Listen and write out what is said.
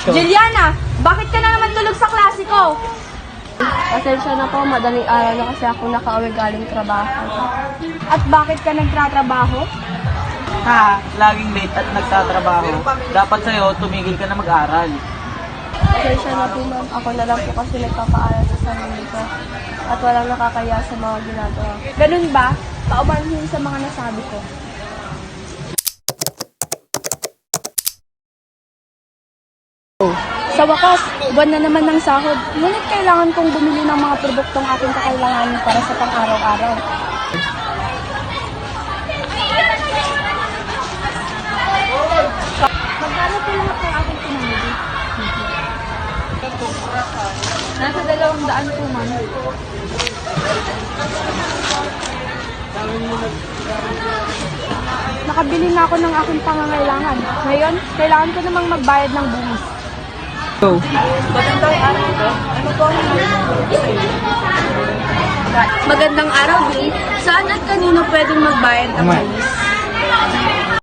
Juliana, bakit ka na naman tulog sa klase ko? Pasensya na po, madaling araw na kasi ako nakauwi galing trabaho. At bakit ka nagtratrabaho? Ha, laging late at nagtatrabaho. Dapat sa'yo, tumigil ka na mag-aral. Pasensya na po ma'am, ako na lang po kasi nagpapaaral sa sarili ko. At walang nakakaya sa mga ginagawa. Ganun ba? Paumanhin sa mga nasabi ko. Sa wakas, buwan na naman ng sahod. Ngunit kailangan kong bumili ng mga produktong aking kakailanganin para sa pang-araw-araw. Magkano po lahat ng aking pinamili? Nasa 200 po, ma'am. Nakabili na ako ng aking pangangailangan. Ngayon, kailangan ko namang magbayad ng buwis. Magandang araw po. Ano po ang Magandang araw, B. Saan at kanino pwedeng magbayad ng buwis?